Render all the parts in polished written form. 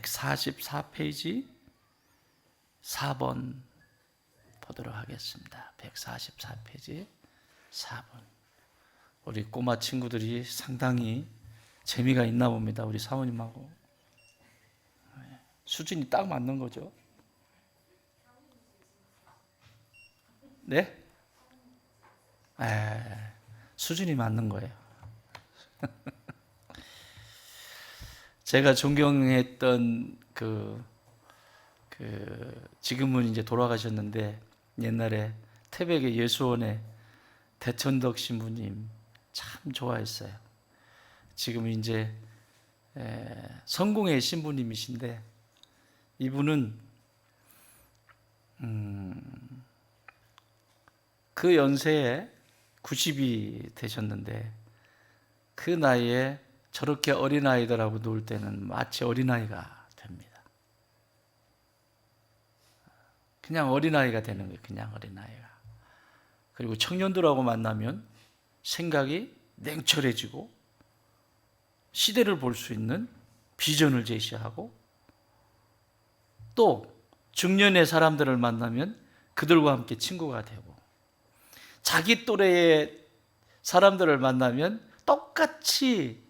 144페이지 4번 보도록 하겠습니다. 144페이지 4번. 우리 꼬마 친구들이 상당히 재미가 있나 봅니다. 우리 사모님하고 수준이 딱 맞는 거죠. 네? 수준이 맞는 거예요. 제가 존경했던 지금은 이제 돌아가셨는데 옛날에 태백의 예수원의 대천덕 신부님 참 좋아했어요. 지금 이제 성공의 신부님이신데 이분은 그 연세에 90이 되셨는데 그 나이에 저렇게 어린아이들하고 놀 때는 마치 어린아이가 됩니다. 그냥 어린아이가 되는 거예요. 그냥 어린아이가. 그리고 청년들하고 만나면 생각이 냉철해지고 시대를 볼 수 있는 비전을 제시하고 또 중년의 사람들을 만나면 그들과 함께 친구가 되고 자기 또래의 사람들을 만나면 똑같이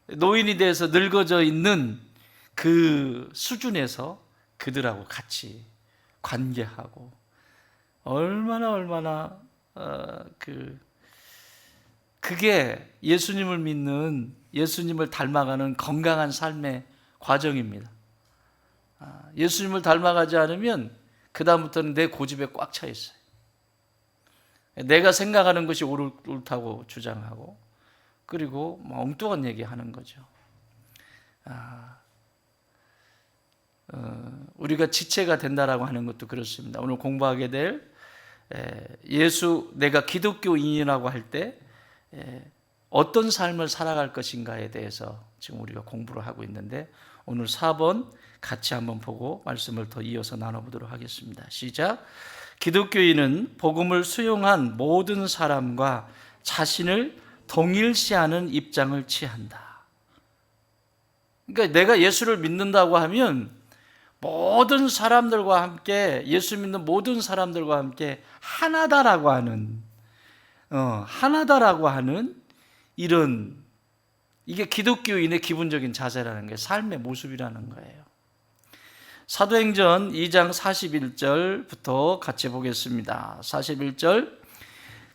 노인이 돼서 늙어져 있는 그 수준에서 그들하고 같이 관계하고 얼마나 그게 예수님을 믿는 예수님을 닮아가는 건강한 삶의 과정입니다. 예수님을 닮아가지 않으면 그 다음부터는 내 고집에 꽉 차 있어요. 내가 생각하는 것이 옳다고 주장하고 그리고 엉뚱한 얘기하는 거죠. 우리가 지체가 된다라고 하는 것도 그렇습니다. 오늘 공부하게 될 내가 기독교인이라고 할 때 어떤 삶을 살아갈 것인가에 대해서 지금 우리가 공부를 하고 있는데 오늘 4번 같이 한번 보고 말씀을 더 이어서 나눠보도록 하겠습니다. 시작. 기독교인은 복음을 수용한 모든 사람과 자신을 동일시하는 입장을 취한다. 그러니까 내가 예수를 믿는다고 하면 모든 사람들과 함께 예수 믿는 모든 사람들과 함께 하나다라고 하는 이런 이게 기독교인의 기본적인 자세라는 게 삶의 모습이라는 거예요. 사도행전 2장 41절부터 같이 보겠습니다. 41절.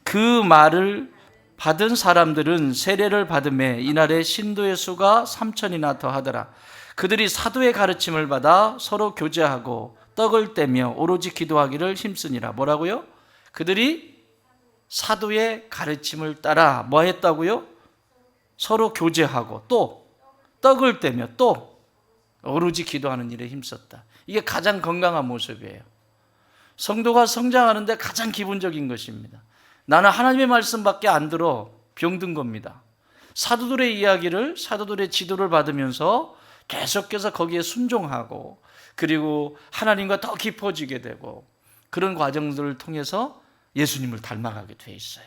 그 말을 받은 사람들은 세례를 받음에 이날에 신도의 수가 3,000이나 더하더라. 그들이 사도의 가르침을 받아 서로 교제하고 떡을 떼며 오로지 기도하기를 힘쓰니라. 뭐라고요? 그들이 사도의 가르침을 따라 뭐 했다고요? 서로 교제하고 또 떡을 떼며 또 오로지 기도하는 일에 힘썼다. 이게 가장 건강한 모습이에요. 성도가 성장하는데 가장 기본적인 것입니다. 나는 하나님의 말씀밖에 안 들어 병든 겁니다. 사도들의 이야기를 사도들의 지도를 받으면서 계속해서 거기에 순종하고 그리고 하나님과 더 깊어지게 되고 그런 과정들을 통해서 예수님을 닮아가게 돼 있어요.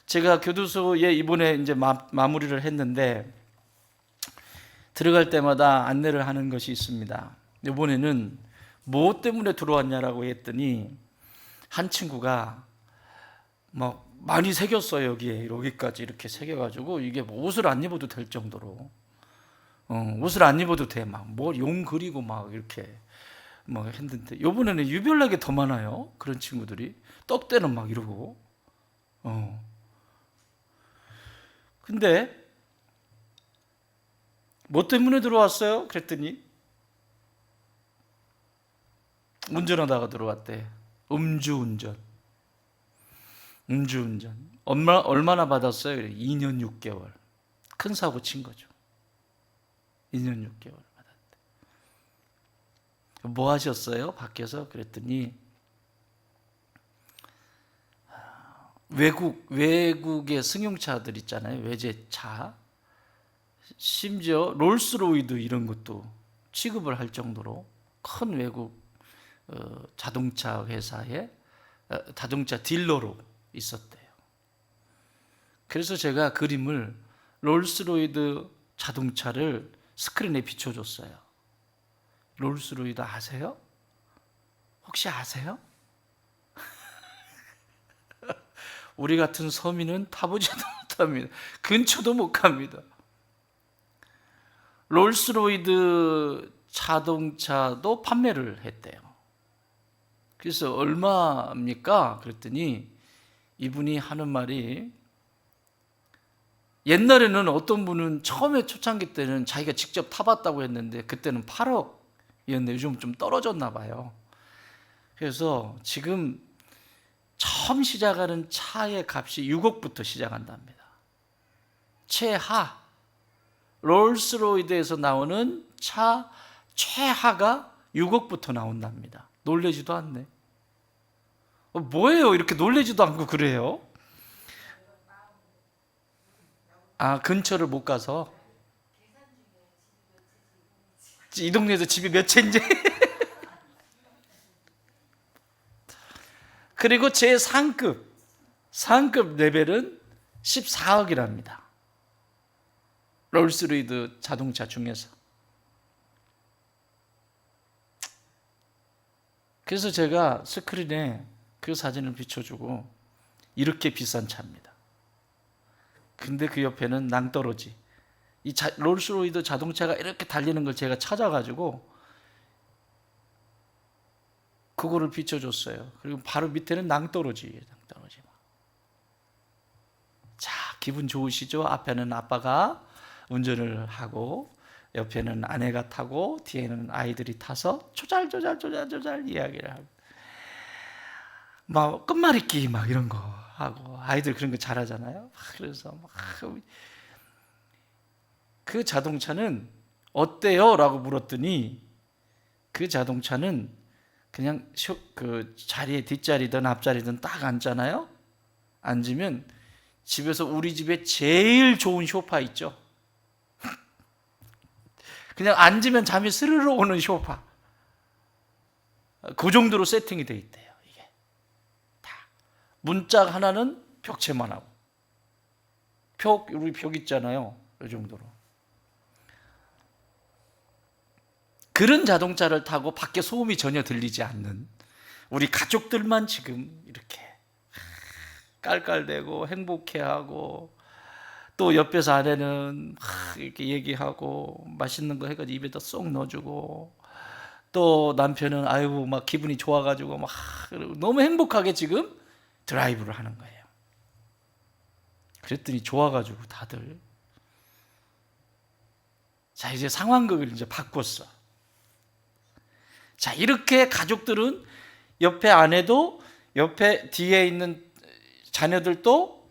제가 교도소에 이번에 이제 마무리를 했는데 들어갈 때마다 안내를 하는 것이 있습니다. 이번에는 뭐 때문에 들어왔냐라고 했더니 한 친구가 막 많이 새겼어요. 여기까지 이렇게 새겨가지고 이게 뭐 옷을 안 입어도 될 정도로 옷을 안 입어도 돼. 막 뭐 용 그리고 막 이렇게 막 했는데 이번에는 유별나게 더 많아요. 그런 친구들이 떡대는 막 이러고 근데 뭐 때문에 들어왔어요? 그랬더니 운전하다가 들어왔대. 음주운전. 얼마나 받았어요? 2년 6개월. 큰 사고 친 거죠. 2년 6개월 받았대. 뭐 하셨어요? 밖에서? 그랬더니 외국의 승용차들 있잖아요. 외제차. 심지어 롤스로이드 이런 것도 취급을 할 정도로 큰 외국 자동차 회사의 자동차 딜러로 있었대요. 그래서 제가 그림을 롤스로이드 자동차를 스크린에 비춰줬어요. 롤스로이드 아세요? 혹시 아세요? 우리 같은 서민은 타보지도 못합니다. 근처도 못 갑니다. 롤스로이드 자동차도 판매를 했대요. 그래서 얼마입니까? 그랬더니 이분이 하는 말이, 옛날에는 어떤 분은 처음에 초창기 때는 자기가 직접 타봤다고 했는데 그때는 8억이었는데 요즘 좀 떨어졌나 봐요. 그래서 지금 처음 시작하는 차의 값이 6억부터 시작한답니다. 최하, 롤스로이드에서 나오는 차 최하가 6억부터 나온답니다. 놀래지도 않네. 뭐예요? 이렇게 놀래지도 않고 그래요? 아, 근처를 못 가서 이 동네에서 집이 몇 채인지. 그리고 제 상급 레벨은 14억이랍니다. 롤스로이드 자동차 중에서. 그래서 제가 스크린에 그 사진을 비춰주고, 이렇게 비싼 차입니다. 근데 그 옆에는 낭떠러지, 롤스로이드 자동차가 이렇게 달리는 걸 제가 찾아가지고 그거를 비춰줬어요. 그리고 바로 밑에는 낭떠러지예요. 낭떠러지. 자, 기분 좋으시죠? 앞에는 아빠가 운전을 하고 옆에는 아내가 타고 뒤에는 아이들이 타서 조잘조잘 이야기를 하고, 막 끝말잇기 막 이런 거 하고, 아이들 그런 거 잘하잖아요. 그래서 막 그 자동차는 어때요? 라고 물었더니 그 자동차는 그냥 그 자리에 뒷자리든 앞자리든 딱 앉잖아요. 앉으면 집에서 우리 집에 제일 좋은 소파 있죠. 그냥 앉으면 잠이 스르르 오는 소파. 그 정도로 세팅이 돼 있대요. 이게 다 문짝 하나는 벽체만 하고, 우리 벽 있잖아요. 이 정도로. 그런 자동차를 타고 밖에 소음이 전혀 들리지 않는 우리 가족들만 지금 이렇게 깔깔대고 행복해하고, 또 옆에서 아내는 이렇게 얘기하고 맛있는 거 해가지고 입에다 쏙 넣어주고, 또 남편은 아이고 막 기분이 좋아가지고 막 너무 행복하게 지금 드라이브를 하는 거예요. 그랬더니 좋아가지고 다들, 자, 이제 상황극을 이제 바꿨어. 자, 이렇게 가족들은, 옆에 아내도, 옆에 뒤에 있는 자녀들도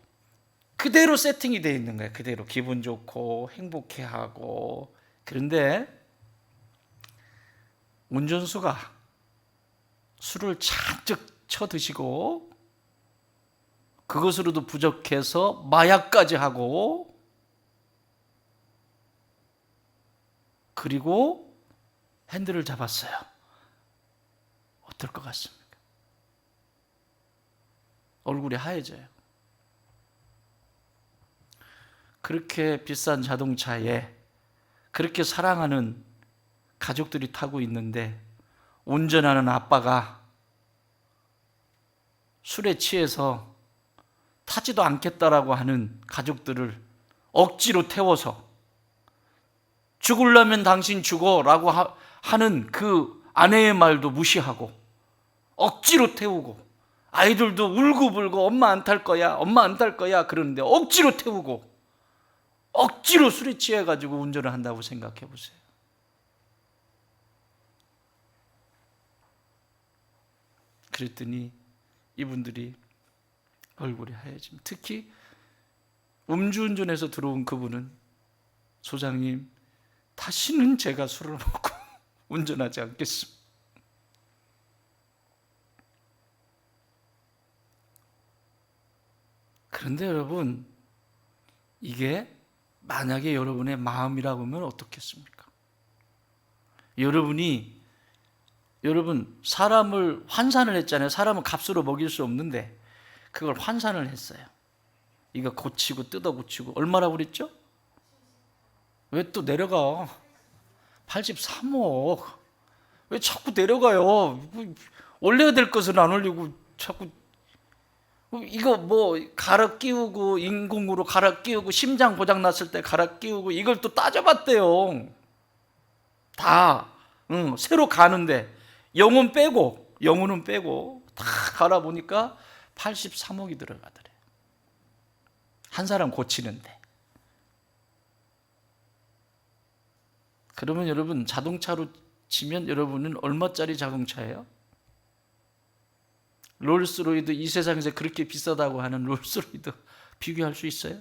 그대로 세팅이 되어 있는 거예요. 그대로 기분 좋고 행복해하고. 그런데 운전수가 술을 잔뜩 쳐드시고 그것으로도 부족해서 마약까지 하고, 그리고 핸들을 잡았어요. 어떨 것 같습니까? 얼굴이 하얘져요. 그렇게 비싼 자동차에 그렇게 사랑하는 가족들이 타고 있는데, 운전하는 아빠가 술에 취해서 타지도 않겠다라고 하는 가족들을 억지로 태워서, 죽으려면 당신 죽어라고 하는 그 아내의 말도 무시하고 억지로 태우고, 아이들도 울고불고 엄마 안 탈 거야, 엄마 안 탈 거야 그러는데 억지로 태우고, 억지로 술에 취해가지고 운전을 한다고 생각해 보세요. 그랬더니 이분들이 얼굴이 하얘집니다. 특히 음주운전해서 들어온 그분은, 소장님, 다시는 제가 술을 먹고 운전하지 않겠습니다. 그런데 여러분, 이게 만약에 여러분의 마음이라고 하면 어떻겠습니까? 여러분 사람을 환산을 했잖아요. 사람은 값으로 먹일 수 없는데 그걸 환산을 했어요. 이거 고치고 뜯어 고치고 얼마라고 그랬죠? 왜 또 내려가? 83억. 왜 자꾸 내려가요? 올려야 될 것은 안 올리고 자꾸 이거 뭐 갈아 끼우고 인공으로 갈아 끼우고 심장 고장 났을 때 갈아 끼우고 이걸 또 따져봤대요. 다 새로 가는데 영혼은 빼고 다 갈아보니까 83억이 들어가더래. 한 사람 고치는데. 그러면 여러분 자동차로 치면 여러분은 얼마짜리 자동차예요? 롤스로이드, 이 세상에서 그렇게 비싸다고 하는 롤스로이드 비교할 수 있어요?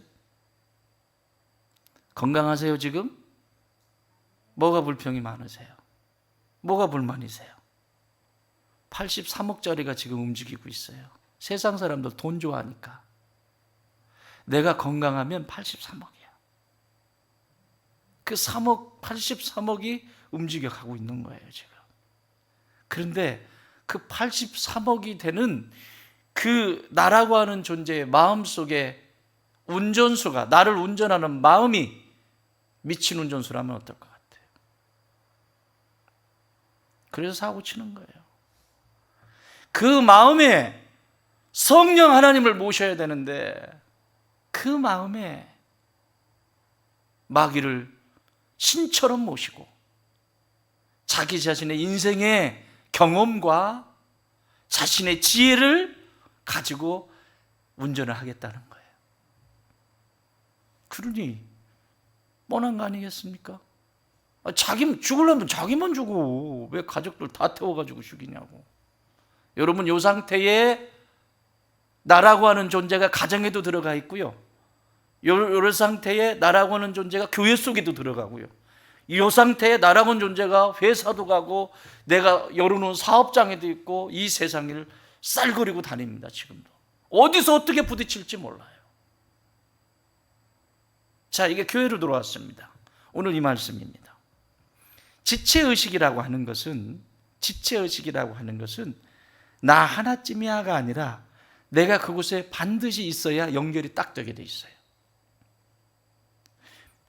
건강하세요 지금? 뭐가 불평이 많으세요? 뭐가 불만이세요? 83억짜리가 지금 움직이고 있어요. 세상 사람들 돈 좋아하니까. 내가 건강하면 83억이야. 그 83억이 움직여 가고 있는 거예요 지금. 그런데 그 83억이 되는 그 나라고 하는 존재의 마음속에 운전수가, 나를 운전하는 마음이 미친 운전수라면 어떨 것 같아요? 그래서 사고 치는 거예요. 그 마음에 성령 하나님을 모셔야 되는데 그 마음에 마귀를 신처럼 모시고 자기 자신의 인생의 경험과 자신의 지혜를 가지고 운전을 하겠다는 거예요. 그러니 뻔한 거 아니겠습니까? 자기 죽으려면 자기만 죽어. 왜 가족들 다 태워가지고 죽이냐고. 여러분, 이 상태에 나라고 하는 존재가 가정에도 들어가 있고요, 이 상태에 나라고 하는 존재가 교회 속에도 들어가고요, 이 상태에 나라고 하는 존재가 회사도 가고 내가 열어놓은 사업장에도 있고 이 세상을 쌀거리고 다닙니다. 지금도 어디서 어떻게 부딪힐지 몰라요. 자, 이게 교회로 들어왔습니다. 오늘 이 말씀입니다. 지체의식이라고 하는 것은 나 하나쯤이야가 아니라 내가 그곳에 반드시 있어야 연결이 딱 되게 돼 있어요.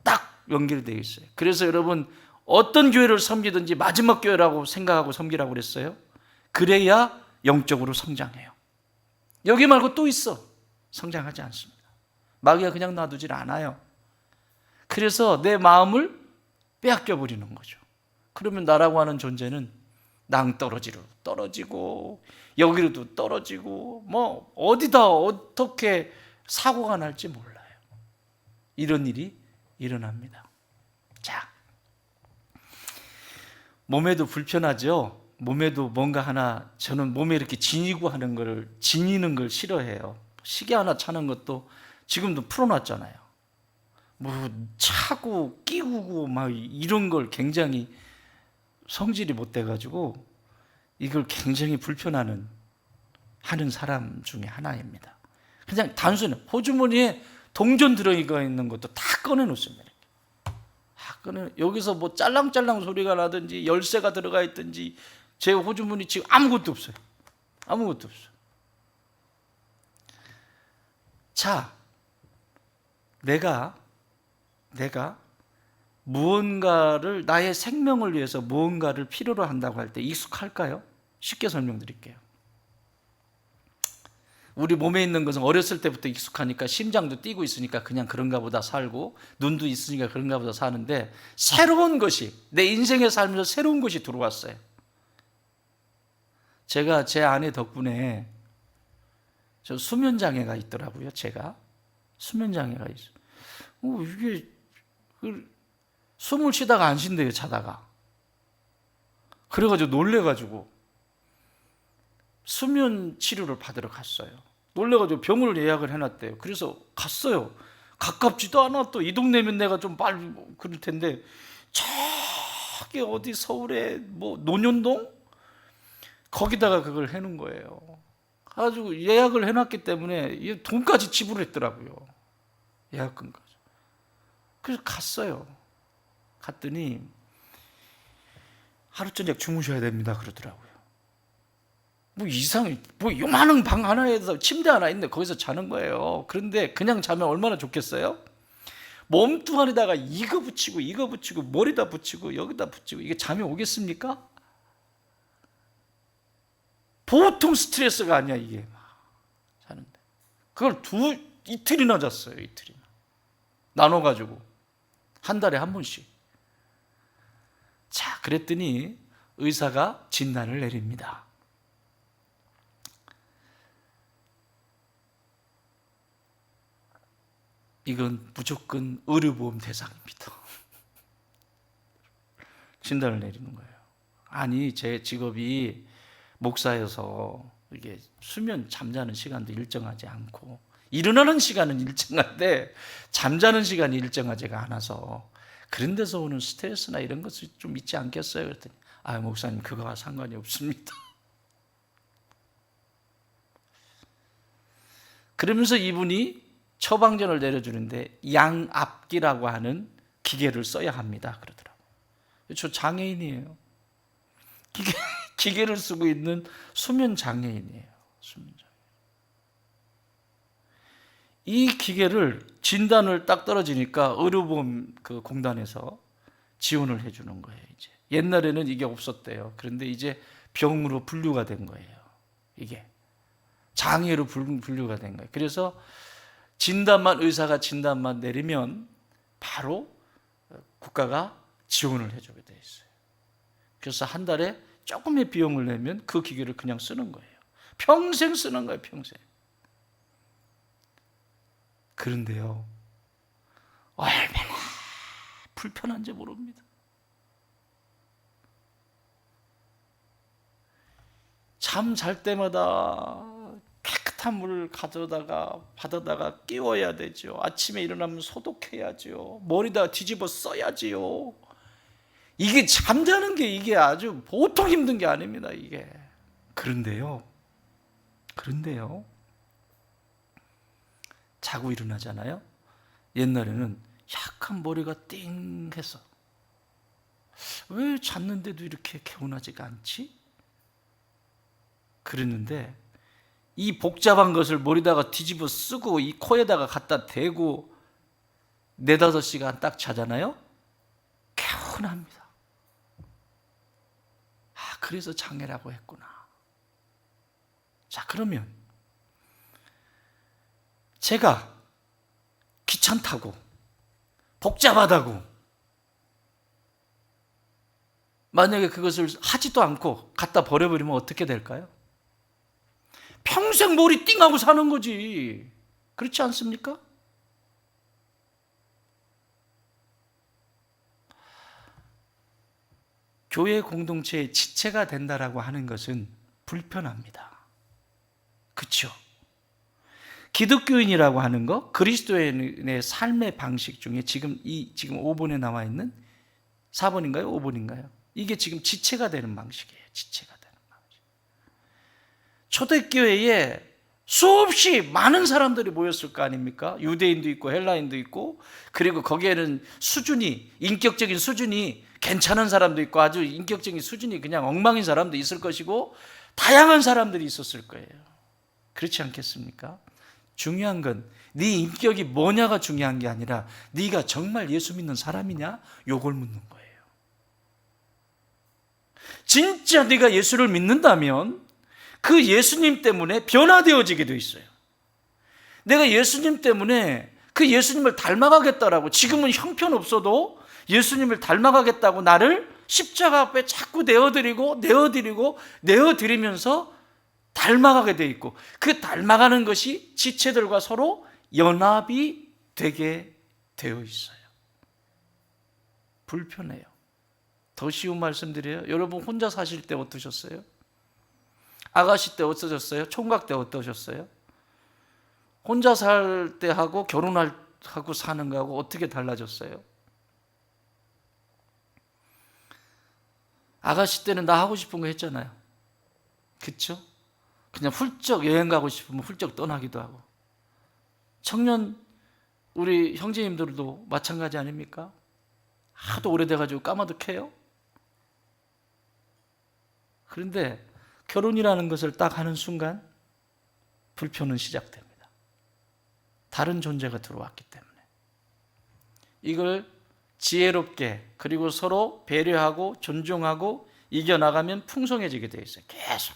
딱 연결되어 있어요. 그래서 여러분, 어떤 교회를 섬기든지 마지막 교회라고 생각하고 섬기라고 그랬어요. 그래야 영적으로 성장해요. 여기 말고 또 있어. 성장하지 않습니다. 마귀가 그냥 놔두질 않아요. 그래서 내 마음을 빼앗겨 버리는 거죠. 그러면 나라고 하는 존재는 낭떠러지로 떨어지고 여기로도 떨어지고 뭐 어디다 어떻게 사고가 날지 몰라요. 이런 일이 일어납니다. 자, 몸에도 불편하죠. 몸에도 뭔가 하나, 저는 몸에 이렇게 지니는 걸 싫어해요. 시계 하나 차는 것도 지금도 풀어놨잖아요. 뭐 차고 끼우고 막 이런 걸 굉장히 성질이 못 돼가지고 이걸 굉장히 불편하는 하는 사람 중에 하나입니다. 그냥 단순히 호주머니에 동전 들어있는 것도 다 꺼내놓습니다. 여기서 뭐 짤랑짤랑 소리가 나든지 열쇠가 들어가 있든지 제 호주머니 지금 아무것도 없어요. 아무것도 없어요. 자, 내가 무언가를, 나의 생명을 위해서 무언가를 필요로 한다고 할 때 익숙할까요? 쉽게 설명드릴게요. 우리 몸에 있는 것은 어렸을 때부터 익숙하니까, 심장도 뛰고 있으니까 그냥 그런가 보다 살고, 눈도 있으니까 그런가 보다 사는데, 새로운 것이, 내 인생에 살면서 새로운 것이 들어왔어요. 제가 제 아내 덕분에, 저 수면장애가 있더라고요. 제가 수면장애가 있어요. 이게 숨을 쉬다가 안 쉰대요, 자다가. 그래가지고 놀래가지고 수면 치료를 받으러 갔어요. 놀래가지고 병원을 예약을 해놨대요. 그래서 갔어요. 가깝지도 않아. 또 이 동네면 내가 좀 빨리 그럴 텐데, 저기 어디 서울에 뭐 논현동? 거기다가 그걸 해놓은 거예요. 가지고 예약을 해놨기 때문에 돈까지 지불했더라고요. 예약금까지. 그래서 갔어요. 갔더니 하루 저녁 주무셔야 됩니다 그러더라고요. 뭐 이상해. 뭐 요만한 방 하나에서 침대 하나 있는데 거기서 자는 거예요. 그런데 그냥 자면 얼마나 좋겠어요? 몸뚱아리다가 이거 붙이고 이거 붙이고 머리다 붙이고 여기다 붙이고 이게 잠이 오겠습니까? 보통 스트레스가 아니야 이게. 자는데 그걸 이틀이나 잤어요. 이틀이나 나눠가지고 한 달에 한 번씩. 자, 그랬더니 의사가 진단을 내립니다. 이건 무조건 의료보험 대상입니다. 진단을 내리는 거예요. 아니, 제 직업이 목사여서 이게 수면 잠자는 시간도 일정하지 않고 일어나는 시간은 일정한데 잠자는 시간이 일정하지가 않아서 그런 데서 오는 스트레스나 이런 것이 좀 있지 않겠어요? 그랬더니 목사님 그거와 상관이 없습니다. 그러면서 이분이 처방전을 내려주는데 양압기라고 하는 기계를 써야 합니다 그러더라고요. 저 장애인이에요. 기계를 쓰고 있는 수면 장애인이에요. 이 기계를 진단을 딱 떨어지니까 의료보험 공단에서 지원을 해주는 거예요. 이제 옛날에는 이게 없었대요. 그런데 이제 병으로 분류가 된 거예요. 이게 장애로 분류가 된 거예요. 그래서 의사가 진단만 내리면 바로 국가가 지원을 해주게 돼 있어요. 그래서 한 달에 조금의 비용을 내면 그 기계를 그냥 쓰는 거예요. 평생 쓰는 거예요. 평생. 그런데요, 얼마나 불편한지 모릅니다. 잠 잘 때마다 깨끗한 물을 받아다가 끼워야 되죠. 아침에 일어나면 소독해야죠. 머리다 뒤집어 써야지요. 이게 잠자는 게 이게 아주 보통 힘든 게 아닙니다. 이게. 그런데요, 자고 일어나잖아요. 옛날에는 약간 머리가 띵해서 왜 잤는데도 이렇게 개운하지가 않지? 그랬는데 이 복잡한 것을 머리다가 뒤집어 쓰고 이 코에다가 갖다 대고 4-5시간 딱 자잖아요. 개운합니다. 그래서 장애라고 했구나. 자, 그러면 제가 귀찮다고 복잡하다고 만약에 그것을 하지도 않고 갖다 버려버리면 어떻게 될까요? 평생 머리 띵하고 사는 거지. 그렇지 않습니까? 교회 공동체의 지체가 된다라고 하는 것은 불편합니다. 그렇죠? 기독교인이라고 하는 거, 그리스도인의 삶의 방식 중에 지금 5번에 나와 있는 4번인가요? 5번인가요? 이게 지금 지체가 되는 방식이에요. 지체가 되는 방식. 초대교회에 수없이 많은 사람들이 모였을 거 아닙니까? 유대인도 있고 헬라인도 있고, 그리고 거기에는 인격적인 수준이 괜찮은 사람도 있고 아주 인격적인 수준이 그냥 엉망인 사람도 있을 것이고 다양한 사람들이 있었을 거예요. 그렇지 않겠습니까? 중요한 건 네 인격이 뭐냐가 중요한 게 아니라 네가 정말 예수 믿는 사람이냐? 요걸 묻는 거예요. 진짜 네가 예수를 믿는다면 그 예수님 때문에 변화되어지게 돼 있어요. 내가 예수님 때문에 그 예수님을 닮아가겠다라고, 지금은 형편없어도 예수님을 닮아가겠다고 나를 십자가 앞에 자꾸 내어드리면서 닮아가게 돼 있고, 그 닮아가는 것이 지체들과 서로 연합이 되게 되어 있어요. 불편해요. 더 쉬운 말씀드려요. 여러분 혼자 사실 때 어떠셨어요? 아가씨 때 어떠셨어요? 총각 때 어떠셨어요? 혼자 살 때 하고 결혼하고 사는 거하고 어떻게 달라졌어요? 아가씨 때는 나 하고 싶은 거 했잖아요. 그렇죠? 그냥 훌쩍 여행 가고 싶으면 훌쩍 떠나기도 하고. 청년 우리 형제님들도 마찬가지 아닙니까? 하도 오래돼가지고 까마득해요. 그런데 결혼이라는 것을 딱 하는 순간 불편은 시작됩니다. 다른 존재가 들어왔기 때문에. 이걸 지혜롭게 그리고 서로 배려하고 존중하고 이겨나가면 풍성해지게 되어 있어요. 계속.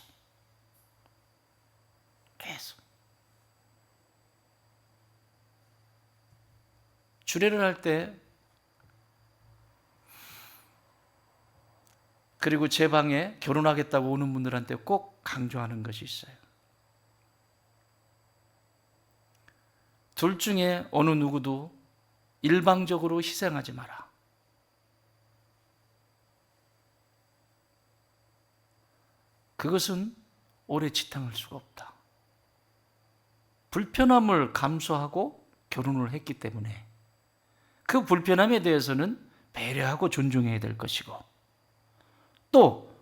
주례를 할 때 그리고 제 방에 결혼하겠다고 오는 분들한테 꼭 강조하는 것이 있어요. 둘 중에 어느 누구도 일방적으로 희생하지 마라. 그것은 오래 지탱할 수가 없다. 불편함을 감수하고 결혼을 했기 때문에 그 불편함에 대해서는 배려하고 존중해야 될 것이고, 또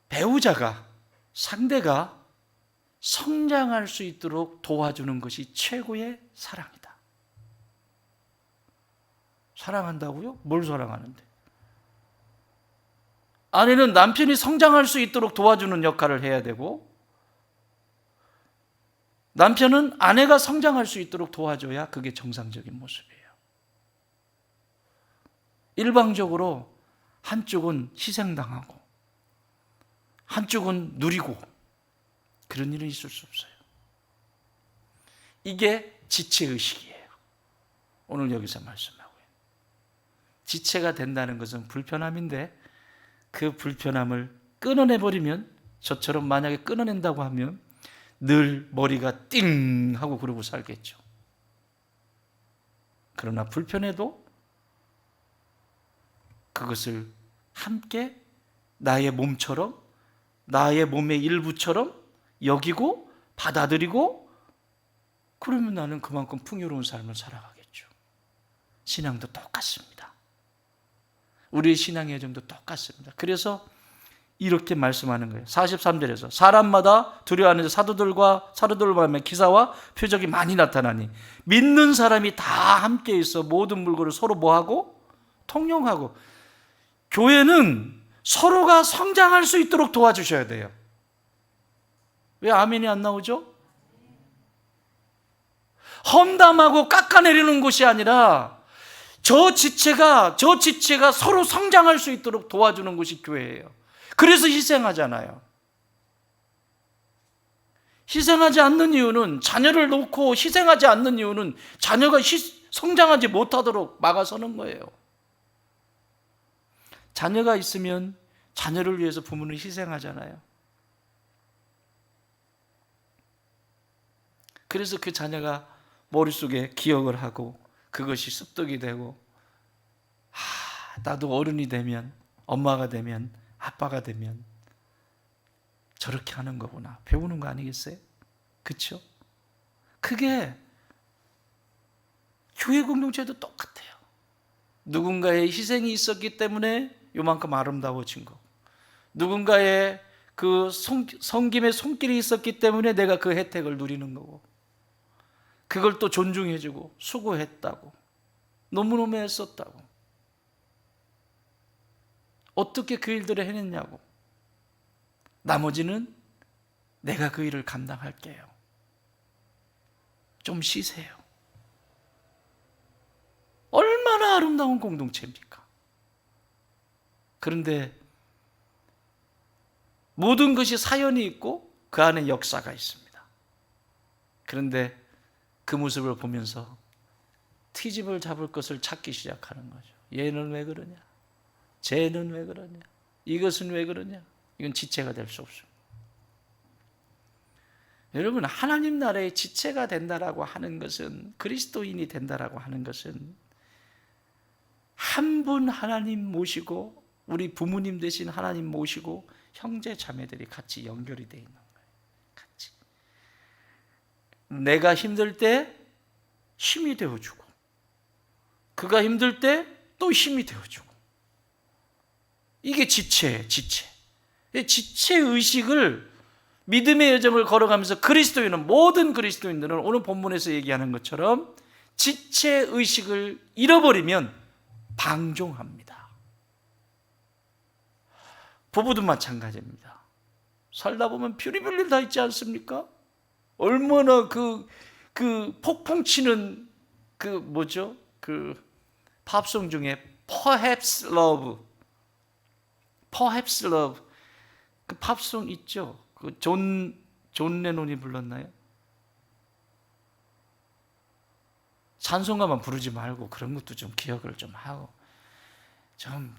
배우자가, 상대가 성장할 수 있도록 도와주는 것이 최고의 사랑이다. 사랑한다고요? 뭘 사랑하는데? 아내는 남편이 성장할 수 있도록 도와주는 역할을 해야 되고, 남편은 아내가 성장할 수 있도록 도와줘야 그게 정상적인 모습이에요. 일방적으로 한쪽은 희생당하고 한쪽은 누리고 그런 일은 있을 수 없어요. 이게 지체의식이에요. 오늘 여기서 말씀하고요. 지체가 된다는 것은 불편함인데 그 불편함을 끊어내버리면, 저처럼 만약에 끊어낸다고 하면 늘 머리가 띵 하고 그러고 살겠죠. 그러나 불편해도 그것을 함께 나의 몸처럼, 나의 몸의 일부처럼 여기고 받아들이고, 그러면 나는 그만큼 풍요로운 삶을 살아가겠죠. 신앙도 똑같습니다. 우리의 신앙의 여정도 똑같습니다. 그래서 이렇게 말씀하는 거예요. 43절에서 사람마다 두려워하는 사도들과 마음에 기사와 표적이 많이 나타나니 믿는 사람이 다 함께 있어 모든 물건을 서로 뭐하고? 통용하고. 교회는 서로가 성장할 수 있도록 도와주셔야 돼요. 왜 아멘이 안 나오죠? 험담하고 깎아내리는 것이 아니라 저 지체가 서로 성장할 수 있도록 도와주는 것이 교회예요. 그래서 희생하잖아요. 희생하지 않는 이유는, 자녀를 놓고 희생하지 않는 이유는 자녀가 성장하지 못하도록 막아서는 거예요. 자녀가 있으면 자녀를 위해서 부모는 희생하잖아요. 그래서 그 자녀가 머릿속에 기억을 하고 그것이 습득이 되고, 나도 어른이 되면, 엄마가 되면, 아빠가 되면 저렇게 하는 거구나, 배우는 거 아니겠어요? 그렇죠? 그게 교회 공동체도 똑같아요. 누군가의 희생이 있었기 때문에 요만큼 아름다워진 거, 누군가의 그 섬김의 손길이 있었기 때문에 내가 그 혜택을 누리는 거고, 그걸 또 존중해주고 수고했다고, 너무너무 애썼다고, 어떻게 그 일들을 해냈냐고, 나머지는 내가 그 일을 감당할게요, 좀 쉬세요. 얼마나 아름다운 공동체입니까? 그런데 모든 것이 사연이 있고 그 안에 역사가 있습니다. 그런데 그 모습을 보면서 트집을 잡을 것을 찾기 시작하는 거죠. 얘는 왜 그러냐? 쟤는 왜 그러냐? 이것은 왜 그러냐? 이건 지체가 될 수 없습니다. 여러분, 하나님 나라의 지체가 된다라고 하는 것은, 그리스도인이 된다라고 하는 것은 한 분 하나님 모시고, 우리 부모님 되신 하나님 모시고 형제 자매들이 같이 연결이 되어 있는 거예요. 같이 내가 힘들 때 힘이 되어주고, 그가 힘들 때 또 힘이 되어주고, 이게 지체예요. 지체의식을, 믿음의 여정을 걸어가면서 그리스도인은, 모든 그리스도인들은 오늘 본문에서 얘기하는 것처럼 지체의식을 잃어버리면 방종합니다. 부부도 마찬가지입니다. 살다 보면 별의별 일 다 있지 않습니까? 얼마나 그 폭풍치는 그 뭐죠? 그 팝송 중에 Perhaps Love, Perhaps Love 그 팝송 있죠? 그 존 레논이 불렀나요? 찬송가만 부르지 말고 그런 것도 좀 기억을 좀 하고 좀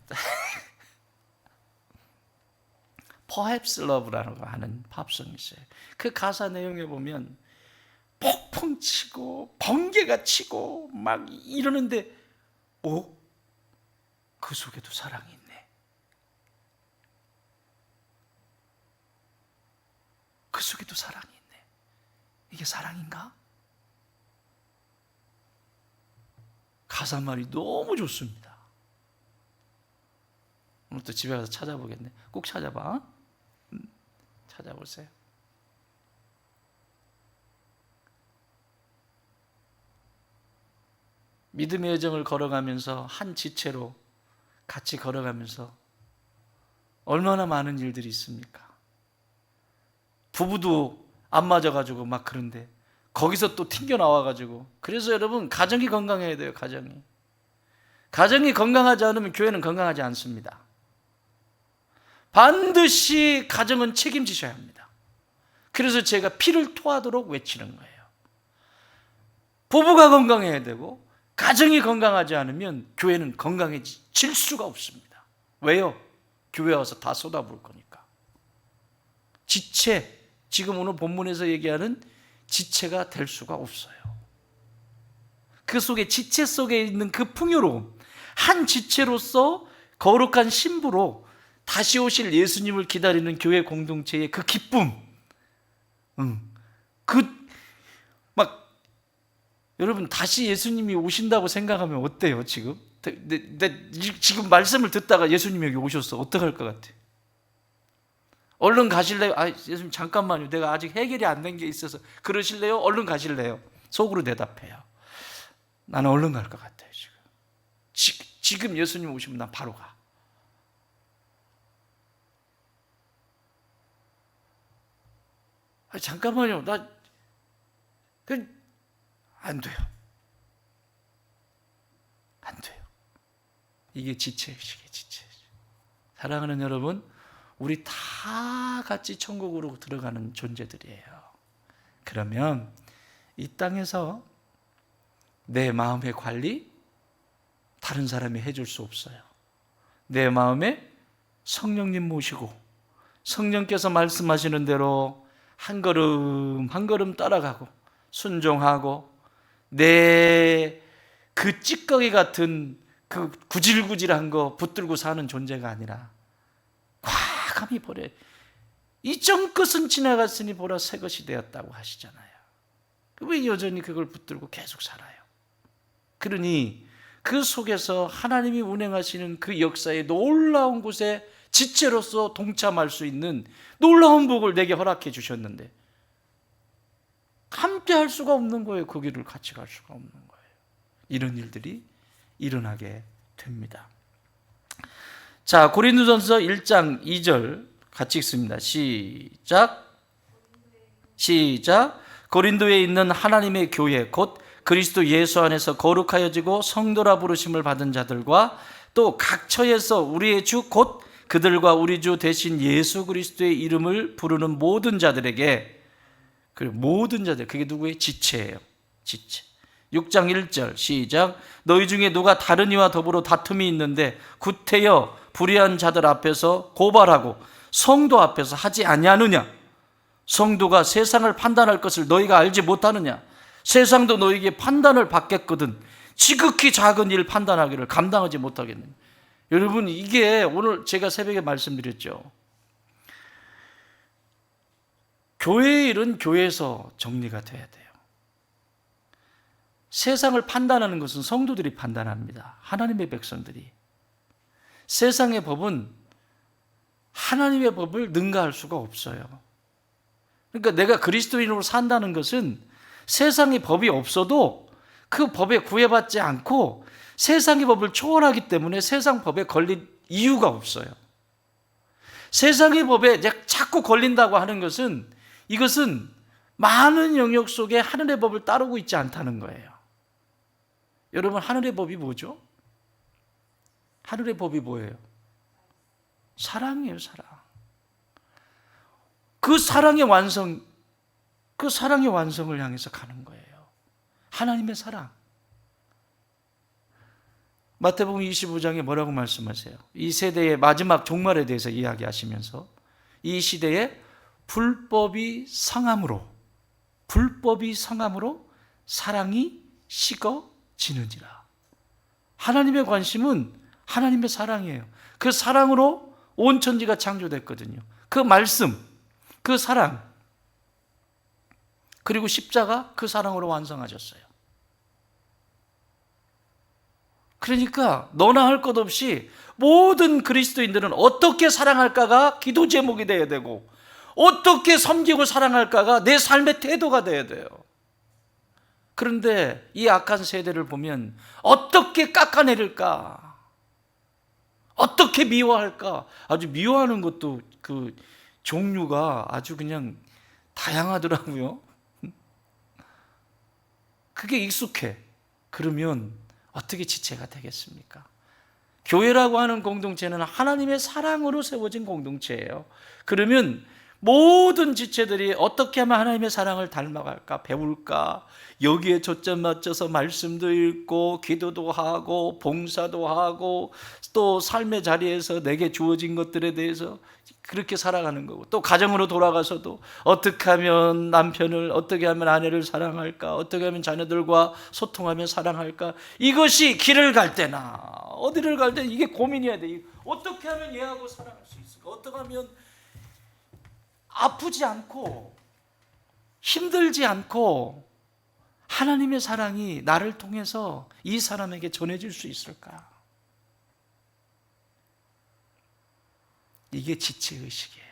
Perhaps Love라는 거 하는 팝송이 있어요. 그 가사 내용에 보면 폭풍 치고 번개가 치고 막 이러는데 그 속에도 사랑이 있네. 그 속에도 사랑이 있네. 이게 사랑인가? 가사말이 너무 좋습니다. 오늘 또 집에 가서 찾아보겠네. 꼭 찾아봐. 찾아보세요. 믿음의 여정을 걸어가면서 한 지체로 같이 걸어가면서 얼마나 많은 일들이 있습니까? 부부도 안 맞아가지고 막 그런데 거기서 또 튕겨 나와가지고. 그래서 여러분, 가정이 건강해야 돼요. 가정이 건강하지 않으면 교회는 건강하지 않습니다. 반드시 가정은 책임지셔야 합니다. 그래서 제가 피를 토하도록 외치는 거예요. 부부가 건강해야 되고 가정이 건강하지 않으면 교회는 건강해질 수가 없습니다. 왜요? 교회 와서 다 쏟아부을 거니까. 지체, 지금 오늘 본문에서 얘기하는 지체가 될 수가 없어요. 그 속에, 지체 속에 있는 그 풍요로움, 한 지체로서 거룩한 신부로 다시 오실 예수님을 기다리는 교회 공동체의 그 기쁨, 여러분, 다시 예수님이 오신다고 생각하면 어때요, 지금? 지금 말씀을 듣다가 예수님이 여기 오셨어. 어떡할 것 같아? 얼른 가실래요? 예수님 잠깐만요. 내가 아직 해결이 안 된 게 있어서. 그러실래요? 얼른 가실래요? 속으로 대답해요. 나는 얼른 갈 것 같아요, 지금 예수님 오시면 난 바로 가. 잠깐만요. 안 돼요. 이게 지체의식이에요, 지체의식. 사랑하는 여러분, 우리 다 같이 천국으로 들어가는 존재들이에요. 그러면 이 땅에서 내 마음의 관리 다른 사람이 해줄 수 없어요. 내 마음에 성령님 모시고 성령께서 말씀하시는 대로 한 걸음 한 걸음 따라가고 순종하고 내 그 찌꺼기 같은 그 구질구질한 거 붙들고 사는 존재가 아니라 과감히 버려. 이전 것은 지나갔으니 보라 새 것이 되었다고 하시잖아요. 왜 여전히 그걸 붙들고 계속 살아요? 그러니 그 속에서 하나님이 운행하시는 그 역사의 놀라운 곳에 지체로서 동참할 수 있는 놀라운 복을 내게 허락해 주셨는데 함께 할 수가 없는 거예요. 그 길을 같이 갈 수가 없는 거예요. 이런 일들이 일어나게 됩니다. 자, 고린도전서 1장 2절 같이 읽습니다. 시작. 고린도에 있는 하나님의 교회 곧 그리스도 예수 안에서 거룩하여지고 성도라 부르심을 받은 자들과 또 각 처에서 우리의 주 곧 그들과 우리 주 대신 예수 그리스도의 이름을 부르는 모든 자들에게, 그 모든 자들, 그게 누구의 지체예요? 지체. 6장 1절 시작. 너희 중에 누가 다른 이와 더불어 다툼이 있는데 구태여 불의한 자들 앞에서 고발하고 성도 앞에서 하지 아니하느냐? 성도가 세상을 판단할 것을 너희가 알지 못하느냐? 세상도 너희에게 판단을 받겠거든 지극히 작은 일 판단하기를 감당하지 못하겠느냐? 여러분, 이게 오늘 제가 새벽에 말씀드렸죠. 교회의 일은 교회에서 정리가 돼야 돼요. 세상을 판단하는 것은 성도들이 판단합니다. 하나님의 백성들이. 세상의 법은 하나님의 법을 능가할 수가 없어요. 그러니까 내가 그리스도인으로 산다는 것은 세상의 법이 없어도 그 법에 구애받지 않고 세상의 법을 초월하기 때문에 세상 법에 걸린 이유가 없어요. 세상의 법에 자꾸 걸린다고 하는 것은 이것은 많은 영역 속에 하늘의 법을 따르고 있지 않다는 거예요. 여러분, 하늘의 법이 뭐죠? 하늘의 법이 뭐예요? 사랑이에요, 사랑. 그 사랑의 완성, 그 사랑의 완성을 향해서 가는 거예요. 하나님의 사랑. 마태복음 25장에 뭐라고 말씀하세요? 이 세대의 마지막 종말에 대해서 이야기하시면서 이 시대에 불법이 성함으로 사랑이 식어지느니라. 하나님의 관심은 하나님의 사랑이에요. 그 사랑으로 온 천지가 창조됐거든요. 그 말씀, 그 사랑, 그리고 십자가, 그 사랑으로 완성하셨어요. 그러니까 너나 할 것 없이 모든 그리스도인들은 어떻게 사랑할까가 기도 제목이 되어야 되고, 어떻게 섬기고 사랑할까가 내 삶의 태도가 되어야 돼요. 그런데 이 악한 세대를 보면 어떻게 깎아내릴까, 어떻게 미워할까, 아주 미워하는 것도 그 종류가 아주 그냥 다양하더라고요. 그게 익숙해. 그러면 어떻게 지체가 되겠습니까? 교회라고 하는 공동체는 하나님의 사랑으로 세워진 공동체예요. 그러면 모든 지체들이 어떻게 하면 하나님의 사랑을 닮아갈까, 배울까, 여기에 초점 맞춰서 말씀도 읽고 기도도 하고 봉사도 하고 또 삶의 자리에서 내게 주어진 것들에 대해서 그렇게 살아가는 거고, 또 가정으로 돌아가서도 어떻게 하면 남편을, 어떻게 하면 아내를 사랑할까, 어떻게 하면 자녀들과 소통하며 사랑할까, 이것이 길을 갈 때나 어디를 갈 때 이게 고민이어야 돼. 어떻게 하면 얘하고 사랑할 수 있을까, 어떻게 하면 아프지 않고 힘들지 않고 하나님의 사랑이 나를 통해서 이 사람에게 전해질 수 있을까? 이게 지체의식이에요.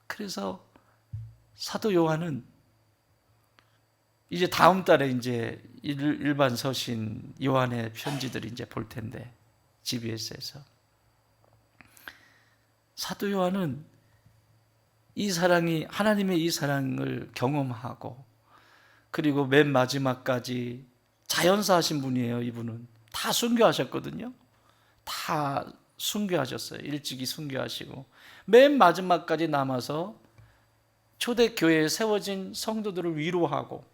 그래서 사도 요한은 이제 다음 달에 이제 일반 서신 요한의 편지들이 이제 볼 텐데, GBS에서 사도 요한은 이 사랑이, 하나님의 이 사랑을 경험하고, 그리고 맨 마지막까지 자연사 하신 분이에요. 이분은 다 순교하셨거든요. 다 순교하셨어요. 일찍이 순교하시고 맨 마지막까지 남아서 초대교회에 세워진 성도들을 위로하고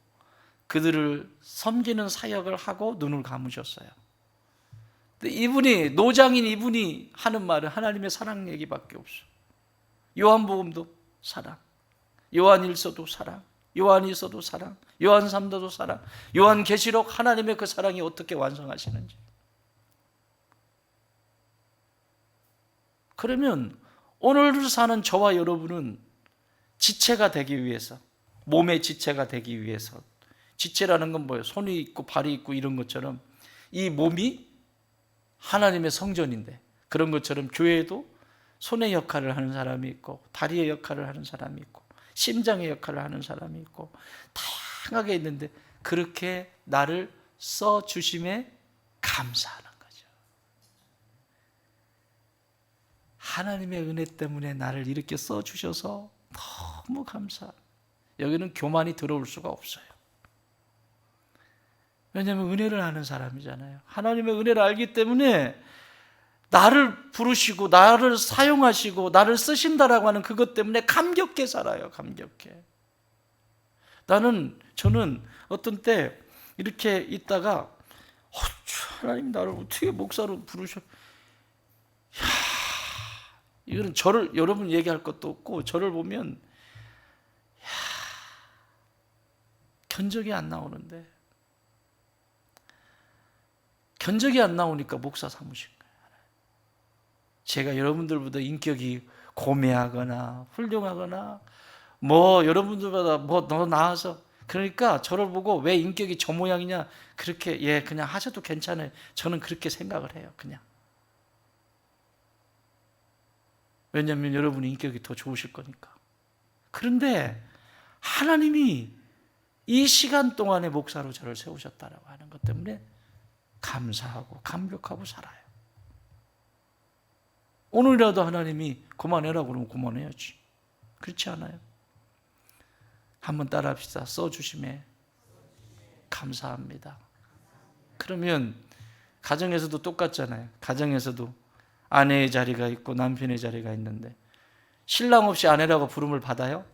그들을 섬기는 사역을 하고 눈을 감으셨어요. 근데 이분이, 노장인 이분이 하는 말은 하나님의 사랑 얘기밖에 없어요. 요한복음도 사랑, 요한일서도 사랑, 요한일서도 사랑, 요한삼서도 사랑, 요한계시록 하나님의 그 사랑이 어떻게 완성하시는지. 그러면 오늘 사는 저와 여러분은 지체가 되기 위해서, 몸의 지체가 되기 위해서, 지체라는 건 뭐예요? 손이 있고 발이 있고 이런 것처럼 이 몸이 하나님의 성전인데, 그런 것처럼 교회에도 손의 역할을 하는 사람이 있고 다리의 역할을 하는 사람이 있고 심장의 역할을 하는 사람이 있고 다양하게 있는데, 그렇게 나를 써주심에 감사하는 거죠. 하나님의 은혜 때문에 나를 이렇게 써주셔서 너무 감사. 여기는 교만이 들어올 수가 없어요. 왜냐하면 은혜를 아는 사람이잖아요. 하나님의 은혜를 알기 때문에 나를 부르시고 나를 사용하시고 나를 쓰신다라고 하는 그것 때문에 감격해 살아요. 감격해. 저는 어떤 때 이렇게 있다가 하나님 나를 어떻게 목사로 부르셔. 이거는 저를, 여러분 얘기할 것도 없고 저를 보면 견적이 안 나오는데, 견적이 안 나오니까 목사 삼으신 거예요. 제가 여러분들보다 인격이 고매하거나 훌륭하거나 뭐 여러분들보다 뭐 더 나아서, 그러니까 저를 보고 왜 인격이 저 모양이냐, 그렇게 그냥 하셔도 괜찮아요. 저는 그렇게 생각을 해요. 그냥. 왜냐하면 여러분 인격이 더 좋으실 거니까. 그런데 하나님이 이 시간 동안의 목사로 저를 세우셨다라고 하는 것 때문에 감사하고 감격하고 살아요. 오늘이라도 하나님이 그만해라고 그러면 그만해야지. 그렇지 않아요? 한번 따라합시다. 써주심에 감사합니다. 그러면 가정에서도 똑같잖아요. 가정에서도 아내의 자리가 있고 남편의 자리가 있는데 신랑 없이 아내라고 부름을 받아요?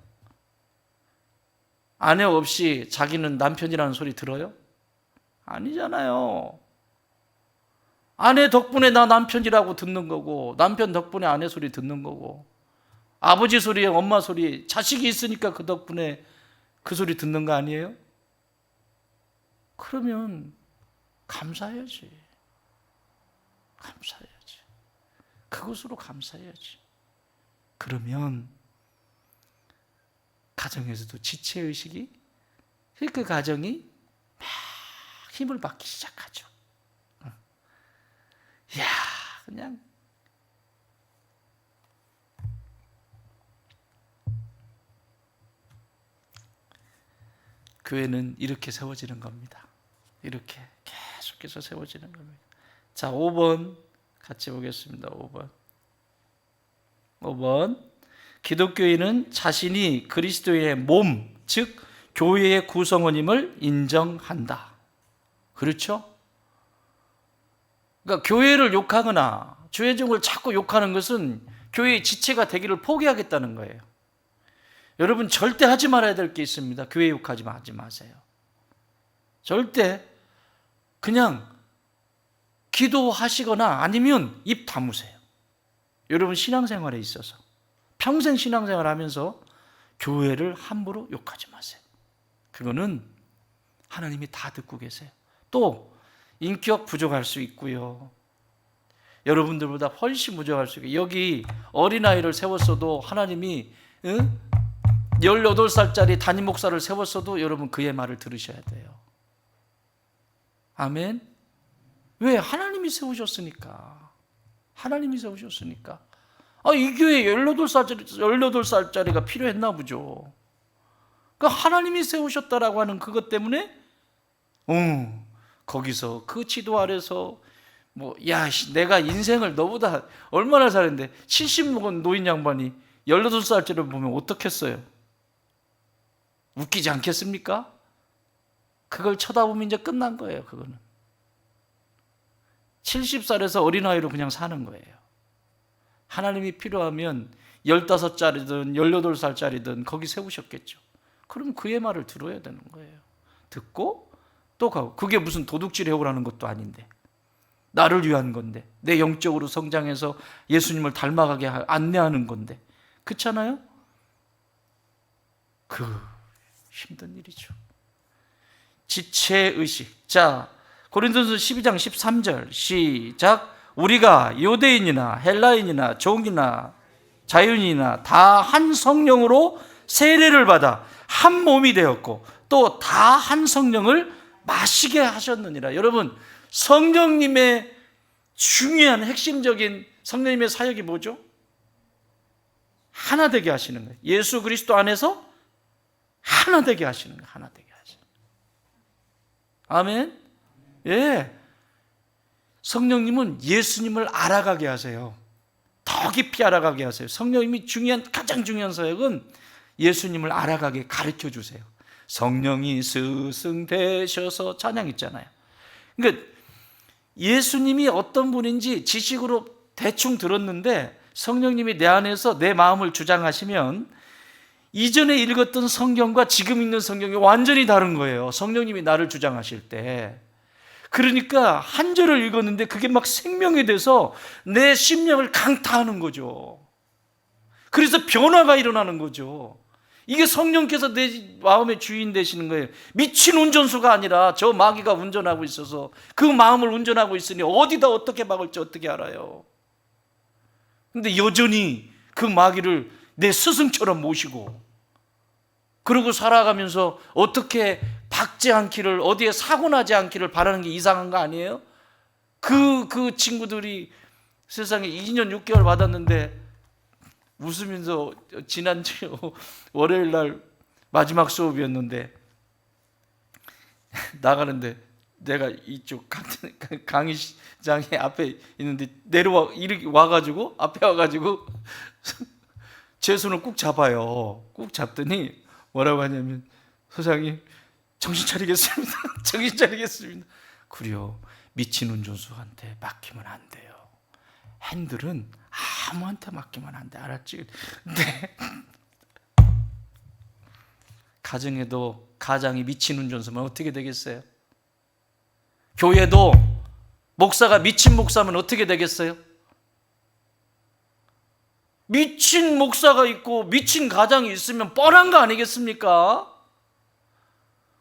아내 없이 자기는 남편이라는 소리 들어요? 아니잖아요. 아내 덕분에 나 남편이라고 듣는 거고, 남편 덕분에 아내 소리 듣는 거고, 아버지 소리, 엄마 소리, 자식이 있으니까 그 덕분에 그 소리 듣는 거 아니에요? 그러면 감사해야지. 감사해야지. 그것으로 감사해야지. 그러면 가정에서도 지체의식이, 그 가정이 막 힘을 받기 시작하죠. 이야, 그냥 교회는 이렇게 세워지는 겁니다. 이렇게 계속해서 세워지는 겁니다. 자, 5번 같이 보겠습니다. 5번. 기독교인은 자신이 그리스도의 몸, 즉 교회의 구성원임을 인정한다. 그렇죠? 그러니까 교회를 욕하거나 주회종을 자꾸 욕하는 것은 교회의 지체가 되기를 포기하겠다는 거예요. 여러분 절대 하지 말아야 될 게 있습니다. 교회 욕하지 마세요. 절대 그냥 기도하시거나 아니면 입 다무세요. 여러분 신앙생활에 있어서 평생 신앙생활 하면서 교회를 함부로 욕하지 마세요. 그거는 하나님이 다 듣고 계세요. 또 인격 부족할 수 있고요. 여러분들보다 훨씬 부족할 수 있고, 여기 어린아이를 세웠어도 하나님이 18살짜리 담임 목사를 세웠어도 여러분 그의 말을 들으셔야 돼요. 아멘. 왜? 하나님이 세우셨으니까. 하나님이 세우셨으니까. 이 교회에 18살짜리가 필요했나 보죠. 그러니까 하나님이 세우셨다라고 하는 그것 때문에 거기서 그 지도 아래서 내가 인생을 너보다 얼마나 잘했는데 70 먹은 노인 양반이 18살짜리를 보면 어떻겠어요? 웃기지 않겠습니까? 그걸 쳐다보면 이제 끝난 거예요. 그거는 70살에서 어린아이로 그냥 사는 거예요. 하나님이 필요하면 15살이든 18살짜리든 거기 세우셨겠죠. 그럼 그의 말을 들어야 되는 거예요. 듣고 또 가고. 그게 무슨 도둑질 해오라는 것도 아닌데, 나를 위한 건데, 내 영적으로 성장해서 예수님을 닮아가게 안내하는 건데, 그렇잖아요? 힘든 일이죠. 지체의식. 자, 고린도서 12장 13절 시작. 우리가 유대인이나 헬라인이나 종이나 자유인이나 다 한 성령으로 세례를 받아 한 몸이 되었고 또 다 한 성령을 마시게 하셨느니라. 여러분, 성령님의 중요한 핵심적인 성령님의 사역이 뭐죠? 하나 되게 하시는 거예요. 예수 그리스도 안에서 하나 되게 하시는 거예요. 하나 되게 하시는 거예요. 아멘. 예. 성령님은 예수님을 알아가게 하세요. 더 깊이 알아가게 하세요. 성령님이 가장 중요한 사역은 예수님을 알아가게 가르쳐 주세요. 성령이 스승되셔서 찬양 있잖아요. 그러니까 예수님이 어떤 분인지 지식으로 대충 들었는데 성령님이 내 안에서 내 마음을 주장하시면 이전에 읽었던 성경과 지금 읽는 성경이 완전히 다른 거예요. 성령님이 나를 주장하실 때. 그러니까 한 절을 읽었는데 그게 막 생명이 돼서 내 심령을 강타하는 거죠. 그래서 변화가 일어나는 거죠. 이게 성령께서 내 마음의 주인 되시는 거예요. 미친 운전수가 아니라 저 마귀가 운전하고 있어서 그 마음을 운전하고 있으니 어디다 어떻게 막을지 어떻게 알아요. 근데 여전히 그 마귀를 내 스승처럼 모시고 그러고 살아가면서 어떻게 박지 않기를, 어디에 사고 나지 않기를 바라는 게 이상한 거 아니에요? 그 친구들이 세상에 2년 6개월 받았는데 웃으면서 지난주 월요일 날 마지막 수업이었는데 나가는데 내가 이쪽 강의장에 앞에 있는데 이렇게 와가지고 앞에 와가지고 제 손을 꾹 잡아요. 꾹 잡더니 뭐라고 하냐면, 소장님 정신 차리겠습니다. 정신 차리겠습니다. 그래요. 미친 운전수한테 맡기면 안 돼요. 핸들은 아무한테 맡기면 안 돼. 알았지? 네. 가정에도 가장이 미친 운전수면 어떻게 되겠어요? 교회도 목사가 미친 목사면 어떻게 되겠어요? 미친 목사가 있고 미친 가장이 있으면 뻔한 거 아니겠습니까?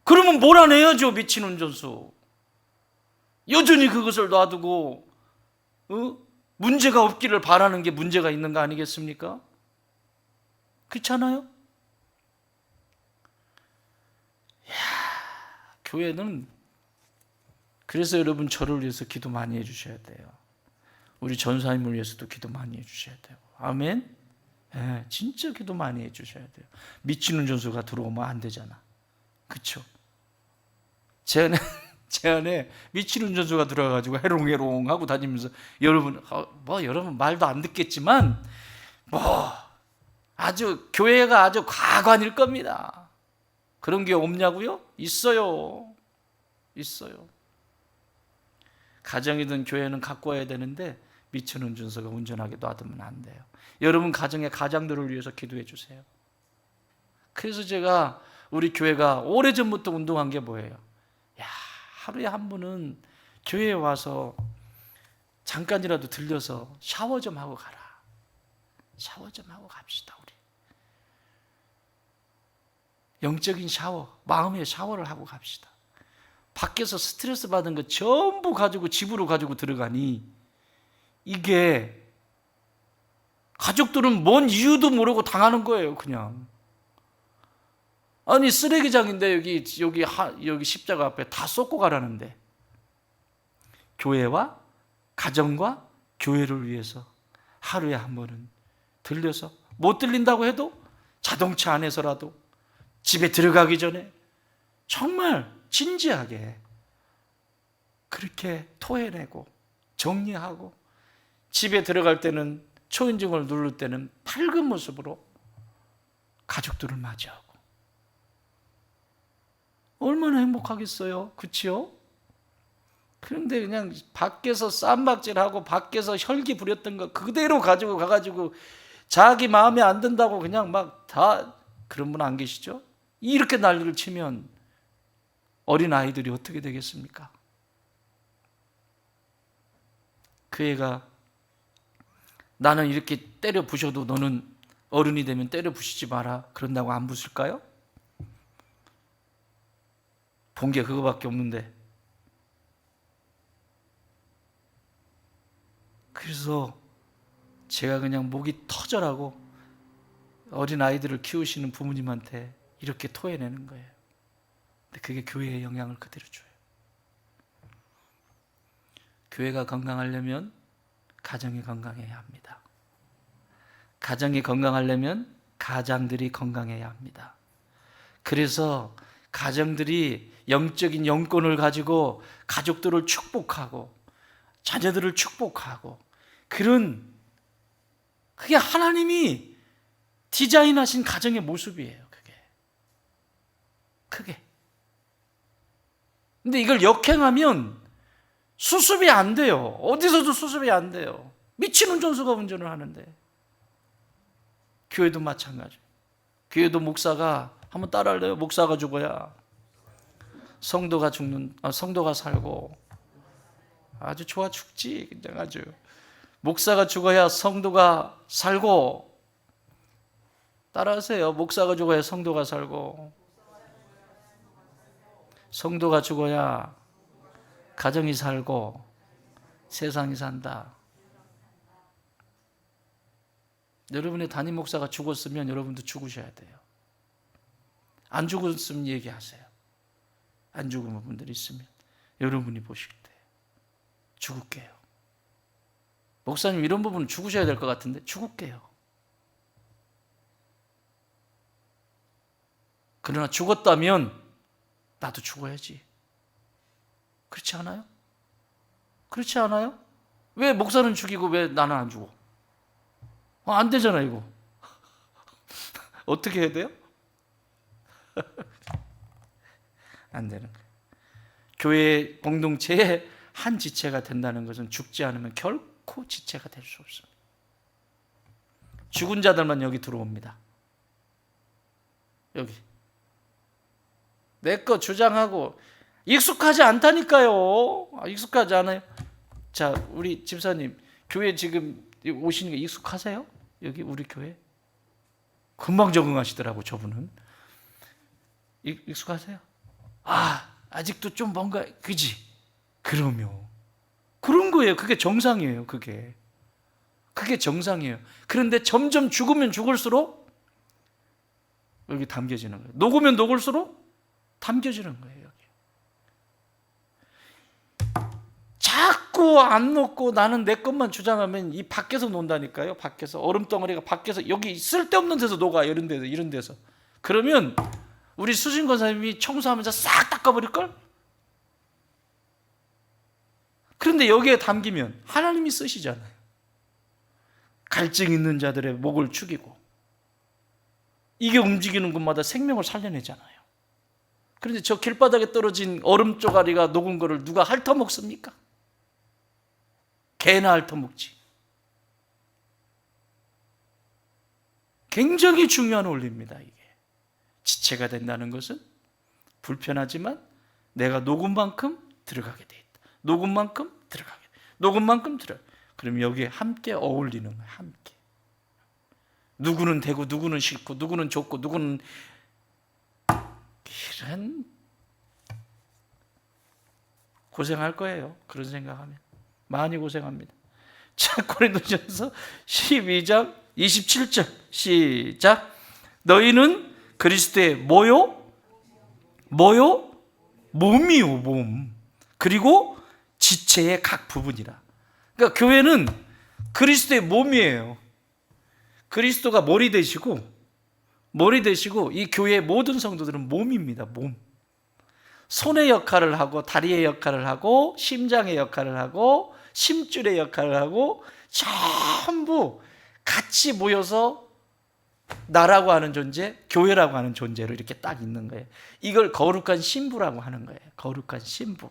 그러면 몰아내야죠, 미친 운전수. 여전히 그것을 놔두고 문제가 없기를 바라는 게 문제가 있는 거 아니겠습니까? 그렇잖아요? 교회는 그래서 여러분 저를 위해서 기도 많이 해주셔야 돼요. 우리 전사님을 위해서도 기도 많이 해주셔야 돼요. 아멘? 네, 진짜 기도 많이 해주셔야 돼요. 미친 운전수가 들어오면 안 되잖아. 그쵸? 제 안에 미친 운전수가 들어와가지고 해롱해롱 하고 다니면서 여러분 여러분 말도 안 듣겠지만 아주 교회가 아주 가관일 겁니다. 그런 게 없냐고요? 있어요. 가정이든 교회는 갖고 와야 되는데 미친 운전수가 운전하게 놔두면 안 돼요. 여러분 가정의 가장들을 위해서 기도해 주세요. 그래서 제가 우리 교회가 오래전부터 운동한 게 뭐예요? 하루에 한 분은 교회에 와서 잠깐이라도 들려서 샤워 좀 하고 가라. 샤워 좀 하고 갑시다, 우리. 영적인 샤워, 마음의 샤워를 하고 갑시다. 밖에서 스트레스 받은 거 전부 가지고 집으로 가지고 들어가니 이게 가족들은 뭔 이유도 모르고 당하는 거예요, 그냥. 아니 쓰레기장인데 여기 십자가 앞에 다 쏟고 가라는데 교회와 가정과 교회를 위해서 하루에 한 번은 들려서 못 들린다고 해도 자동차 안에서라도 집에 들어가기 전에 정말 진지하게 그렇게 토해내고 정리하고 집에 들어갈 때는 초인종을 누를 때는 밝은 모습으로 가족들을 맞이하고 얼마나 행복하겠어요? 그치요? 그런데 그냥 밖에서 쌈박질하고 밖에서 혈기 부렸던 거 그대로 가지고 가가지고 자기 마음에 안 든다고 그냥 막 다 그런 분 안 계시죠? 이렇게 난리를 치면 어린 아이들이 어떻게 되겠습니까? 그 애가 나는 이렇게 때려 부셔도 너는 어른이 되면 때려 부시지 마라 그런다고 안 부술까요? 본 게 그거밖에 없는데. 그래서 제가 그냥 목이 터져라고 어린 아이들을 키우시는 부모님한테 이렇게 토해내는 거예요. 근데 그게 교회의 영향을 그대로 줘요. 교회가 건강하려면 가정이 건강해야 합니다. 가정이 건강하려면 가장들이 건강해야 합니다. 그래서 가정들이 영적인 영권을 가지고 가족들을 축복하고 자녀들을 축복하고 그게 하나님이 디자인하신 가정의 모습이에요. 그게. 근데 이걸 역행하면 수습이 안 돼요. 어디서도 수습이 안 돼요. 미친 운전수가 운전을 하는데. 교회도 마찬가지. 교회도 목사가 한번 따라할래요? 목사가 죽어야 성도가 살고 아주 좋아 죽지. 그냥 아주 목사가 죽어야 성도가 살고 따라하세요. 목사가 죽어야 성도가 살고 성도가 죽어야 가정이 살고 세상이 산다. 여러분의 담임 목사가 죽었으면 여러분도 죽으셔야 돼요. 안 죽었으면 얘기하세요. 안 죽은 분들이 있으면 여러분이 보실 때 죽을게요. 목사님 이런 부분은 죽으셔야 될 것 같은데 죽을게요. 그러나 죽었다면 나도 죽어야지. 그렇지 않아요? 그렇지 않아요? 왜 목사는 죽이고 왜 나는 안 죽어? 안 되잖아 이거. 어떻게 해야 돼요? 안 되는 거예요. 교회 공동체의 한 지체가 된다는 것은 죽지 않으면 결코 지체가 될 수 없습니다. 죽은 자들만 여기 들어옵니다. 여기 내 거 주장하고 익숙하지 않다니까요. 익숙하지 않아요. 자, 우리 집사님 교회 지금 오시는 게 익숙하세요? 여기 우리 교회 금방 적응하시더라고. 저분은 익숙하세요? 아직도 좀 뭔가 그지? 그러면 그런 거예요. 그게 정상이에요. 그게 정상이에요. 그런데 점점 죽으면 죽을수록 여기 담겨지는 거예요. 녹으면 녹을수록 담겨지는 거예요. 여기. 자꾸 안 녹고 나는 내 것만 주장하면 이 밖에서 논다니까요. 밖에서 얼음덩어리가 밖에서 여기 쓸데없는 데서 녹아. 이런 데서 그러면 우리 수진 권사님이 청소하면서 싹 닦아버릴걸? 그런데 여기에 담기면 하나님이 쓰시잖아요. 갈증 있는 자들의 목을 축이고 이게 움직이는 곳마다 생명을 살려내잖아요. 그런데 저 길바닥에 떨어진 얼음 쪼가리가 녹은 거를 누가 핥아먹습니까? 개나 핥아먹지. 굉장히 중요한 원리입니다. 이게 지체가 된다는 것은 불편하지만 내가 녹은 만큼 들어가게 돼 있다. 녹은 만큼 들어가게 돼. 녹은 만큼 들어. 그럼 여기에 함께 어울리는 거예요. 함께. 누구는 되고 누구는 싫고 누구는 좋고 누구는 이런 고생할 거예요. 그런 생각하면 많이 고생합니다. 자, 고린도전서 12장 27절 시작. 너희는 그리스도의 뭐요? 몸이요, 몸. 그리고 지체의 각 부분이라. 그러니까 교회는 그리스도의 몸이에요. 그리스도가 머리 되시고 이 교회의 모든 성도들은 몸입니다. 몸. 손의 역할을 하고 다리의 역할을 하고 심장의 역할을 하고 심줄의 역할을 하고 전부 같이 모여서 나라고 하는 존재, 교회라고 하는 존재로 이렇게 딱 있는 거예요. 이걸 거룩한 신부라고 하는 거예요. 거룩한 신부.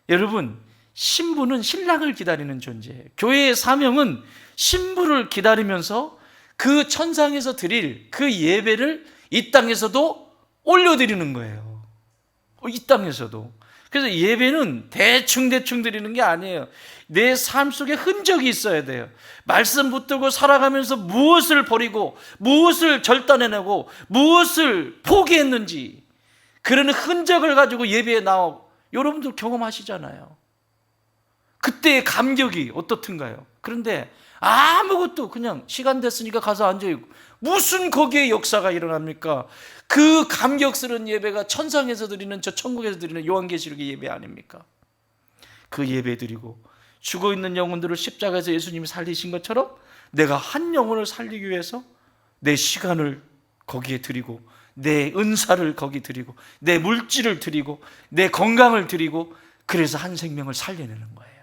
여러분, 신부는 신랑을 기다리는 존재예요. 교회의 사명은 신부를 기다리면서 그 천상에서 드릴 그 예배를 이 땅에서도 올려드리는 거예요. 이 땅에서도. 그래서 예배는 대충 드리는 게 아니에요. 내 삶 속에 흔적이 있어야 돼요. 말씀 붙들고 살아가면서 무엇을 버리고 무엇을 절단해내고 무엇을 포기했는지 그런 흔적을 가지고 예배에 나오고 여러분들 경험하시잖아요. 그때의 감격이 어떻든가요? 그런데 아무것도 그냥 시간 됐으니까 가서 앉아있고 무슨 거기에 역사가 일어납니까? 그 감격스러운 예배가 천상에서 드리는 저 천국에서 드리는 요한계시록의 예배 아닙니까? 그 예배 드리고 죽어있는 영혼들을 십자가에서 예수님이 살리신 것처럼 내가 한 영혼을 살리기 위해서 내 시간을 거기에 드리고 내 은사를 거기 드리고 내 물질을 드리고 내 건강을 드리고 그래서 한 생명을 살려내는 거예요.